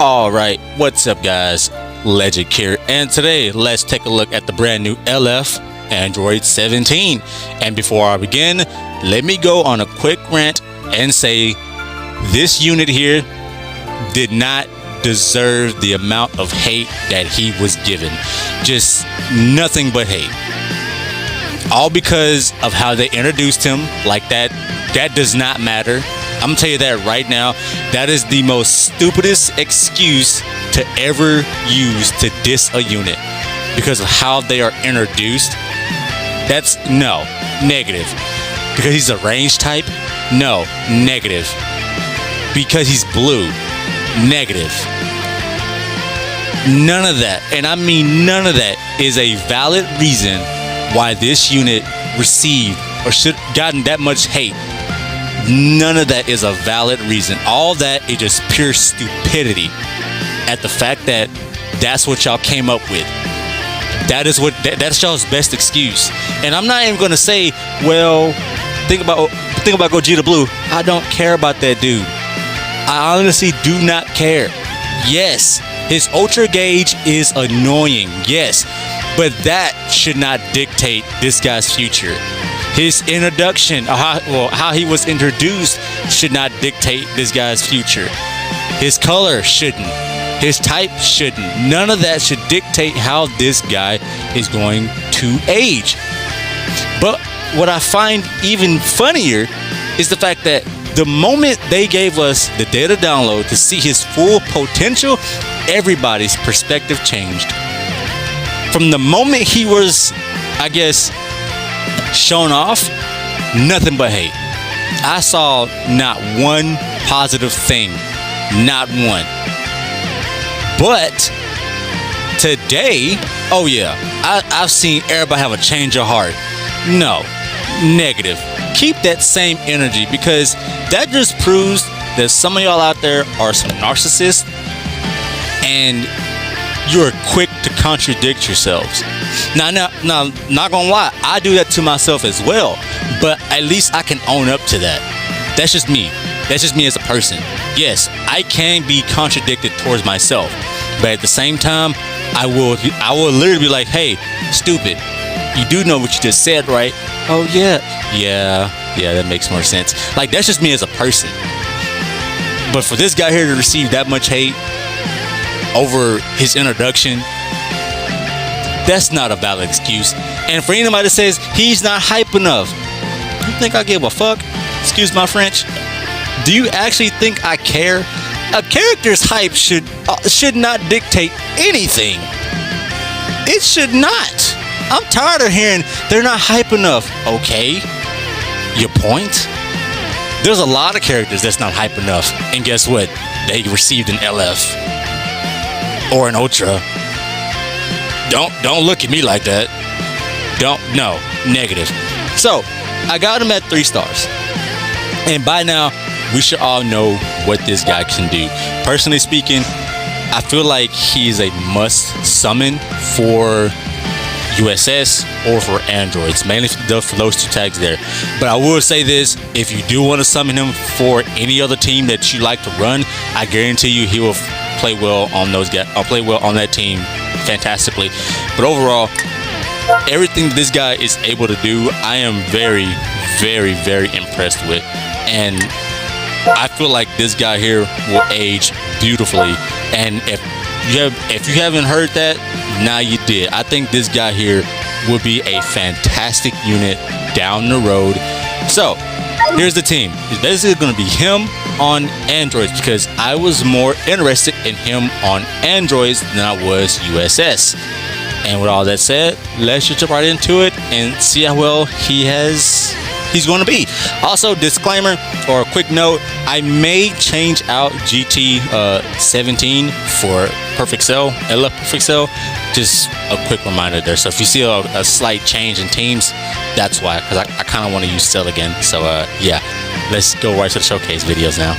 Alright, what's up guys? Legend here, and today let's take a look at the brand new LF Android 17. And before I begin, let me go on a quick rant and say this unit here did not deserve the amount of hate that he was given. Just nothing but hate. All because of how they introduced him like that. That does not matter. I'm gonna tell you that right now. That is the most stupidest excuse to ever use to diss a unit because of how they are introduced. That's no, negative. Because he's a range type, no, negative. Because he's blue, negative. None of that, and I mean none of that, is a valid reason why this unit received or should gotten that much hate. None of that is a valid reason. All that is just pure stupidity at the fact that that's what y'all came up with. That's y'all's best excuse. And I'm not even gonna say, well, think about Gogeta Blue. I don't care about that dude. I honestly do not care. Yes, his ultra gauge is annoying. Yes, but that should not dictate this guy's future. His introduction, how he was introduced, should not dictate this guy's future. His color shouldn't. His type shouldn't. None of that should dictate how this guy is going to age. But what I find even funnier is the fact that the moment they gave us the data download to see his full potential, everybody's perspective changed. From the moment he was, I guess, shown off, nothing but hate. I saw not one positive thing, not one. But today, oh yeah, I've seen everybody have a change of heart. No, negative. Keep that same energy, because that just proves that some of y'all out there are some narcissists and you're quick to contradict yourselves. Now, not gonna lie, I do that to myself as well, but at least I can own up to that. That's just me. That's just me as a person. Yes, I can be contradicted towards myself, but at the same time, I will literally be like, hey, stupid, you do know what you just said, right? Oh yeah, that makes more sense. Like, that's just me as a person. But for this guy here to receive that much hate over his introduction, that's not a valid excuse. And for anybody that says he's not hype enough, you think I give a fuck? Excuse my French. Do you actually think I care? A character's hype should not dictate anything. It should not. I'm tired of hearing they're not hype enough. Okay, your point? There's a lot of characters that's not hype enough, and guess what? They received an LF or an Ultra. Don't look at me like that. No, negative. So I got him at 3 stars, and by now we should all know what this guy can do. Personally speaking, I feel like he's a must summon for USS or for androids, mainly for those 2 tags there. But I will say this: if you do want to summon him for any other team that you like to run, I guarantee you he will play well on those guys. I'll play well on that team fantastically. But overall, everything this guy is able to do, I am very, very, very impressed with. And I feel like this guy here will age beautifully. And if you haven't heard that, now you did. I think this guy here will be a fantastic unit down the road. So here's the team. It's basically going to be him on androids, because I was more interested in him on androids than I was USS. And with all that said, let's just jump right into it and see how well he's going to be. Also, disclaimer or a quick note, I may change out GT 17 for Perfect Cell, LF Perfect Cell. Just a quick reminder there. So if you see a slight change in teams, that's why, because I kind of want to use Cell again. So yeah, let's go right to the showcase videos now.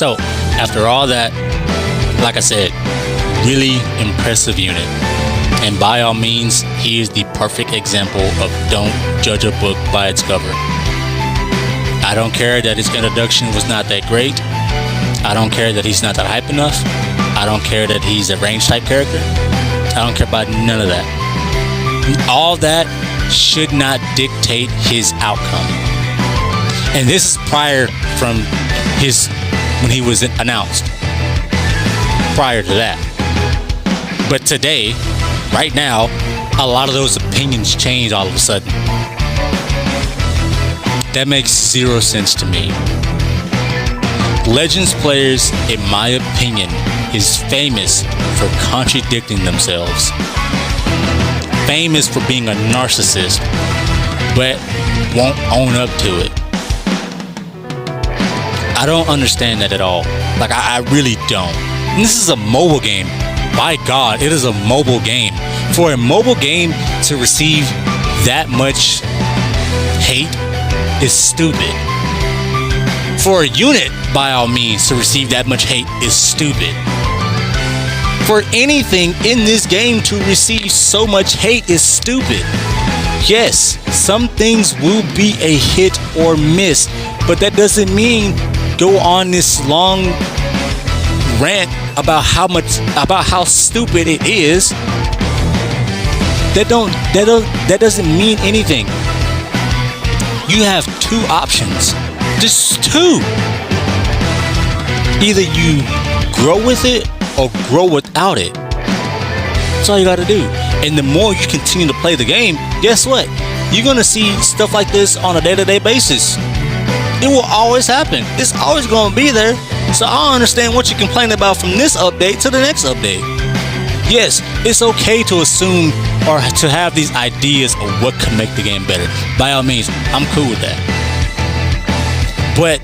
So, after all that, like I said, really impressive unit. And by all means, he is the perfect example of don't judge a book by its cover. I don't care that his introduction was not that great. I don't care that he's not that hype enough. I don't care that he's a range type character. I don't care about none of that. All that should not dictate his outcome. And this is prior from when he was announced. Prior to that. But today, right now, a lot of those opinions change all of a sudden. That makes zero sense to me. Legends players, in my opinion, is famous for contradicting themselves. Famous for being a narcissist, but won't own up to it. I don't understand that at all. Like, I really don't. And this is a mobile game. By God, it is a mobile game. For a mobile game to receive that much hate is stupid. For a unit, by all means, to receive that much hate is stupid. For anything in this game to receive so much hate is stupid. Yes, some things will be a hit or miss, but that doesn't mean go on this long rant about how stupid it is. That doesn't mean anything. You have two options. Just two. Either you grow with it or grow without it. That's all you gotta do. And the more you continue to play the game, guess what? You're gonna see stuff like this on a day-to-day basis. It will always happen. It's always gonna be there. So I don't understand what you complain about from this update to the next update. Yes, it's okay to assume or to have these ideas of what can make the game better. By all means, I'm cool with that. But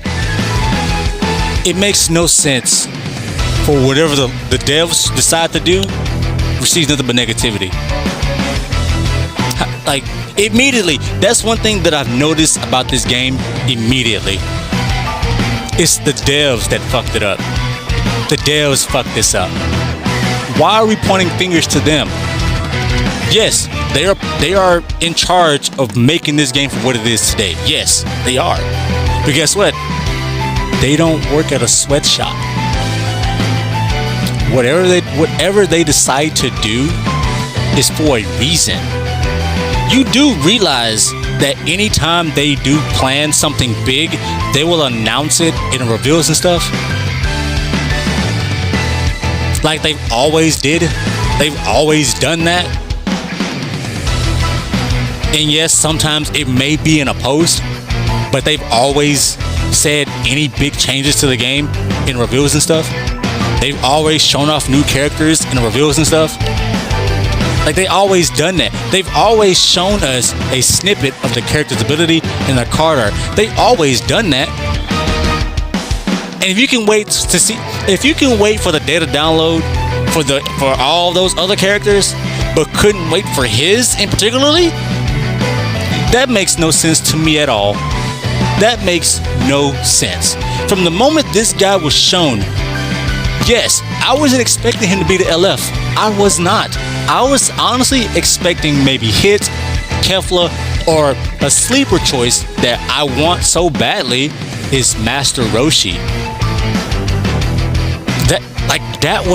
it makes no sense for whatever the devs decide to do, receives nothing but negativity. Like, immediately, that's one thing that I've noticed about this game immediately. It's the devs that fucked it up. The devs fucked this up. Why are we pointing fingers to them? Yes, they are in charge of making this game for what it is today. Yes, they are. But guess what? They don't work at a sweatshop. Whatever they decide to do is for a reason. You do realize that anytime they do plan something big, they will announce it in reveals and stuff. Like they've always did. They've always done that. And yes, sometimes it may be in a post, but they've always said any big changes to the game in reveals and stuff. They've always shown off new characters in reveals and stuff. Like, they always done that. They've always shown us a snippet of the character's ability in their card art. They've always done that. And if you can wait for the data download for all those other characters, but couldn't wait for his in particularly, that makes no sense to me at all. That makes no sense. From the moment this guy was shown, yes, I wasn't expecting him to be the LF. I was not. I was honestly expecting maybe Hit, Kefla, or a sleeper choice that I want so badly is Master Roshi. That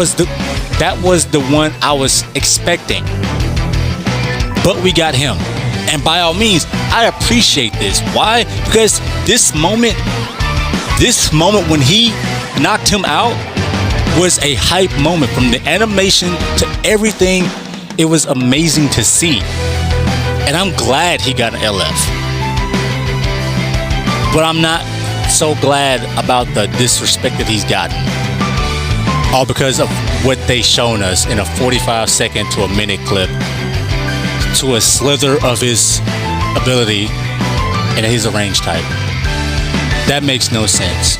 was the one I was expecting. But we got him. And by all means, I appreciate this. Why? Because this moment when he knocked him out was a hype moment. From the animation to everything, it was amazing to see. And I'm glad he got an LF. But I'm not so glad about the disrespect that he's gotten. All because of what they shown us in a 45-second to a minute clip to a slither of his ability, and he's a range type. That makes no sense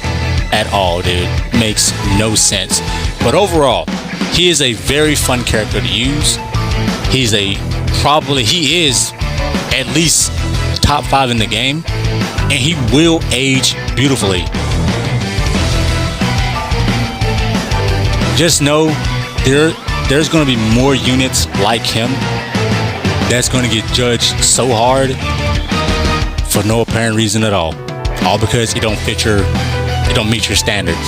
at all, dude. Makes no sense. But overall, he is a very fun character to use. He is at least top 5 in the game, and he will age beautifully. just know there's going to be more units like him that's going to get judged so hard for no apparent reason at all because it don't meet your standards.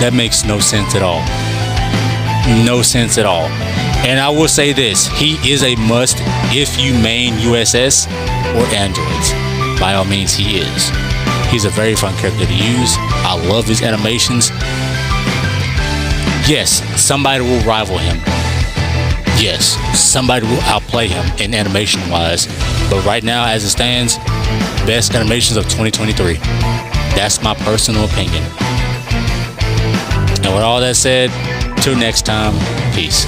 That makes no sense at all. No sense at all. And I will say this, he is a must if you main USS or androids. By all means, he is. He's a very fun character to use. I love his animations. Yes, somebody will rival him. Yes, somebody will outplay him in animation wise. But right now, as it stands, best animations of 2023. That's my personal opinion. And with all that said, till next time, peace.